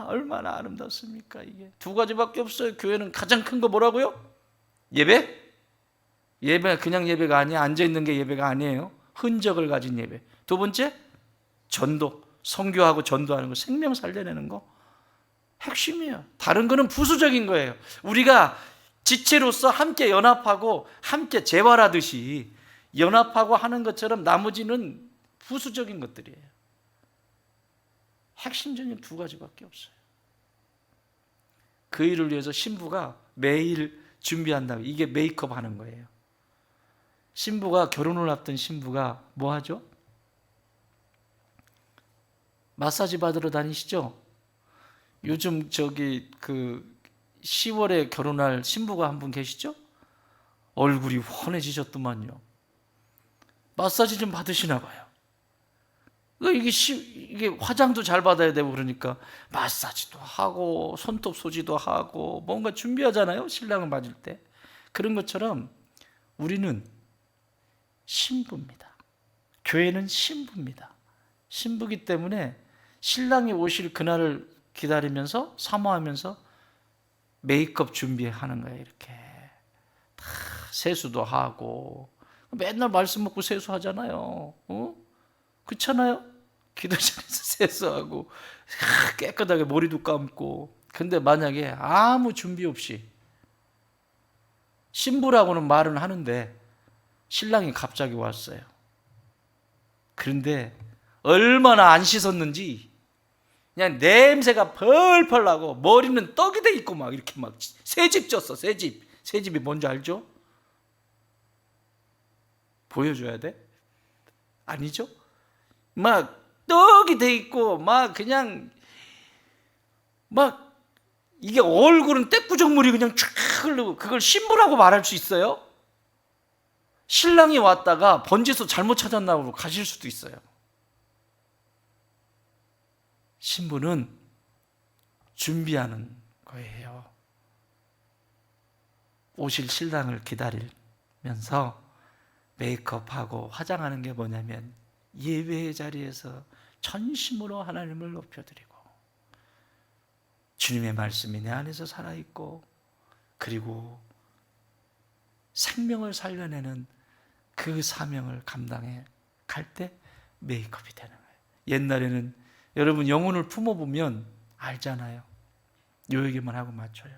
얼마나 아름답습니까? 이게 두 가지밖에 없어요. 교회는 가장 큰 거 뭐라고요? 예배 그냥 예배가 아니야. 앉아있는 게 예배가 아니에요. 흔적을 가진 예배. 두 번째, 전도. 선교하고 전도하는 거, 생명 살려내는 거 핵심이에요. 다른 거는 부수적인 거예요. 우리가 지체로서 함께 연합하고 함께 재활하듯이 연합하고 하는 것처럼 나머지는 부수적인 것들이에요. 핵심적인 두 가지밖에 없어요. 그 일을 위해서 신부가 매일 준비한다고. 이게 메이크업 하는 거예요. 신부가 결혼을 앞둔 신부가 뭐 하죠? 마사지 받으러 다니시죠? 요즘 저기 그 10월에 결혼할 신부가 한 분 계시죠? 얼굴이 훤해지셨더만요. 마사지 좀 받으시나 봐요. 이게 화장도 잘 받아야 되고 그러니까 마사지도 하고 손톱 소지도 하고 뭔가 준비하잖아요. 신랑을 맞을 때. 그런 것처럼 우리는 신부입니다. 교회는 신부입니다. 신부기 때문에 신랑이 오실 그날을 기다리면서 사모하면서 메이크업 준비하는 거예요. 이렇게 다 세수도 하고 맨날 말씀 먹고 세수하잖아요. 그렇잖아요? 기도 전에서 세수하고 깨끗하게 머리도 감고. 근데 만약에 아무 준비 없이 신부라고는 말은 하는데 신랑이 갑자기 왔어요. 그런데 얼마나 안 씻었는지 그냥 냄새가 펄펄 나고 머리는 떡이 돼 있고 막 이렇게 막 새집 쪘어. 새집이 뭔지 알죠? 보여줘야 돼? 아니죠? 막 떡이 돼 있고 막 그냥 막 이게 얼굴은 떼꾸정물이 그냥 쫙 흐르고 그걸 신부라고 말할 수 있어요? 신랑이 왔다가 번지수 잘못 찾았나 고 가실 수도 있어요. 신부는 준비하는 거예요. 오실 신랑을 기다리면서 메이크업하고 화장하는 게 뭐냐면 예배의 자리에서 전심으로 하나님을 높여드리고 주님의 말씀이 내 안에서 살아있고 그리고 생명을 살려내는 그 사명을 감당해 갈 때 메이크업이 되는 거예요. 옛날에는 여러분 영혼을 품어보면 알잖아요. 요 얘기만 하고 맞춰요.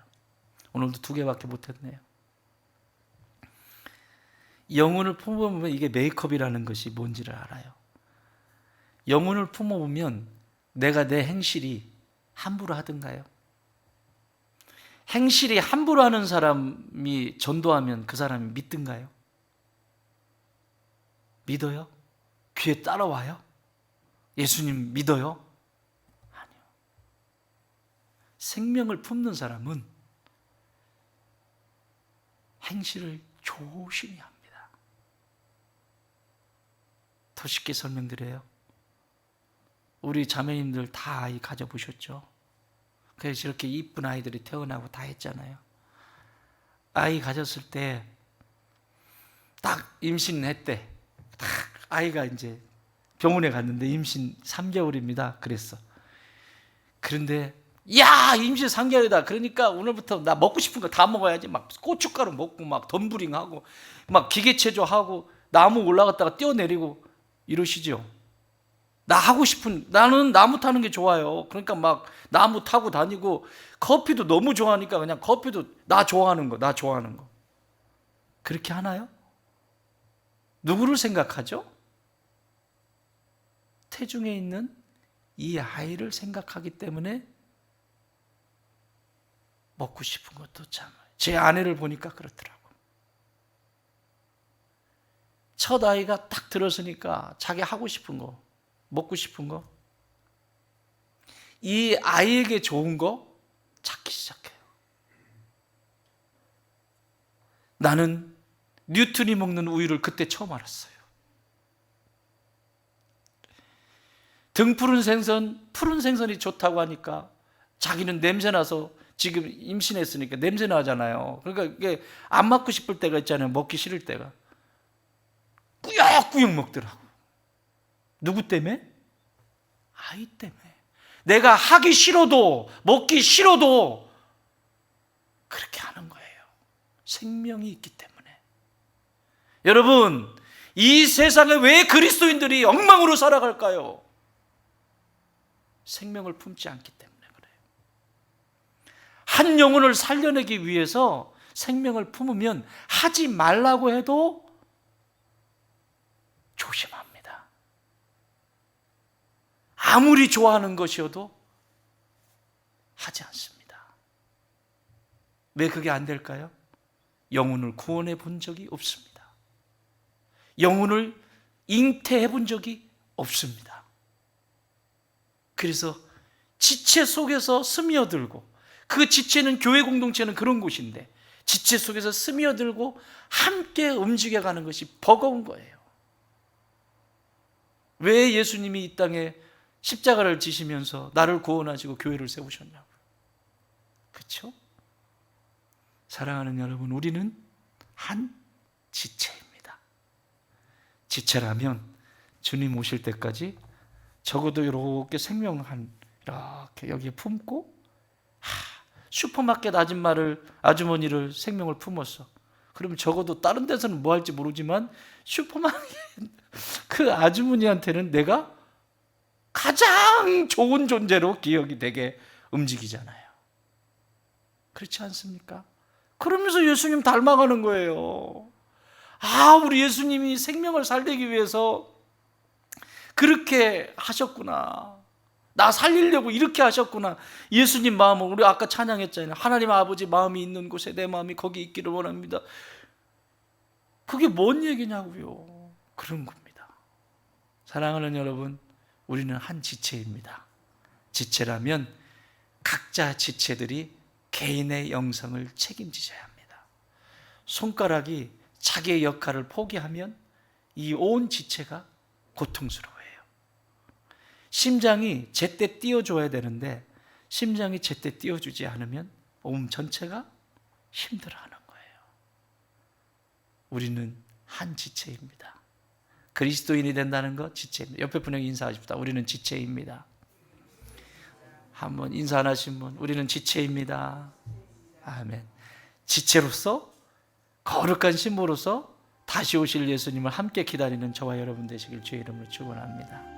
오늘도 2개밖에 못했네요. 영혼을 품어보면 이게 메이크업이라는 것이 뭔지를 알아요. 영혼을 품어보면 내가 내 행실이 함부로 하든가요? 행실이 함부로 하는 사람이 전도하면 그 사람이 믿든가요? 믿어요? 귀에 따라와요? 예수님 믿어요? 아니요. 생명을 품는 사람은 행실을 조심히 합니다. 더 쉽게 설명드려요. 우리 자매님들 다 아이 가져보셨죠? 그래서 이렇게 이쁜 아이들이 태어나고 다 했잖아요. 아이 가졌을 때 딱 임신했대. 딱 아이가 이제 병원에 갔는데 임신 3개월입니다. 그랬어. 그런데 야 임신 3개월이다. 그러니까 오늘부터 나 먹고 싶은 거 다 먹어야지. 막 고춧가루 먹고 막 덤블링하고 막 기계체조하고 나무 올라갔다가 뛰어내리고 이러시죠. 나는 나무 타는 게 좋아요. 그러니까 막 나무 타고 다니고 커피도 너무 좋아하니까 그냥 커피도 나 좋아하는 거. 그렇게 하나요? 누구를 생각하죠? 태중에 있는 이 아이를 생각하기 때문에 먹고 싶은 것도 참. 제 아내를 보니까 그렇더라고. 첫 아이가 딱 들었으니까 자기 하고 싶은 거, 먹고 싶은 거, 이 아이에게 좋은 거 찾기 시작해요. 나는 뉴턴이 먹는 우유를 그때 처음 알았어요. 등푸른 생선, 푸른 생선이 좋다고 하니까 자기는 냄새나서 지금 임신했으니까 냄새나잖아요. 그러니까 이게 안 먹고 싶을 때가 있잖아요. 먹기 싫을 때가. 꾸역꾸역 먹더라고. 누구 때문에? 아이 때문에. 내가 하기 싫어도 먹기 싫어도 그렇게 하는 거예요. 생명이 있기 때문에. 여러분, 이 세상에 왜 그리스도인들이 엉망으로 살아갈까요? 생명을 품지 않기 때문에 그래요. 한 영혼을 살려내기 위해서 생명을 품으면 하지 말라고 해도 조심합니다. 아무리 좋아하는 것이어도 하지 않습니다. 왜 그게 안 될까요? 영혼을 구원해 본 적이 없습니다. 영혼을 잉태해 본 적이 없습니다. 그래서 지체 속에서 스며들고, 그 지체는 교회 공동체는 그런 곳인데 지체 속에서 스며들고 함께 움직여가는 것이 버거운 거예요. 왜 예수님이 이 땅에 십자가를 지시면서 나를 구원하시고 교회를 세우셨냐고요. 그렇죠? 사랑하는 여러분, 우리는 한 지체입니다. 지체라면 주님 오실 때까지 적어도 이렇게 생명 이렇게 여기에 품고, 슈퍼마켓 아줌마를, 아주머니를 생명을 품었어. 그러면 적어도 다른 데서는 뭐 할지 모르지만 슈퍼마켓 그 아주머니한테는 내가 가장 좋은 존재로 기억이 되게 움직이잖아요. 그렇지 않습니까? 그러면서 예수님 닮아가는 거예요. 우리 예수님이 생명을 살리기 위해서 그렇게 하셨구나. 나 살리려고 이렇게 하셨구나. 예수님 마음을, 우리 아까 찬양했잖아요. 하나님 아버지 마음이 있는 곳에 내 마음이 거기 있기를 원합니다. 그게 뭔 얘기냐고요. 그런 겁니다. 사랑하는 여러분, 우리는 한 지체입니다. 지체라면 각자 지체들이 개인의 영성을 책임지셔야 합니다. 손가락이 자기의 역할을 포기하면 이 온 지체가 고통스러워요. 심장이 제때 뛰어줘야 되는데 심장이 제때 뛰어주지 않으면 몸 전체가 힘들어하는 거예요. 우리는 한 지체입니다. 그리스도인이 된다는 것 지체입니다. 옆에 분에게 인사하십시다. 우리는 지체입니다. 한번 인사 안 하신 분, 우리는 지체입니다. 아멘. 지체로서, 거룩한 신부로서 다시 오실 예수님을 함께 기다리는 저와 여러분 되시길 주의 이름으로 축원합니다.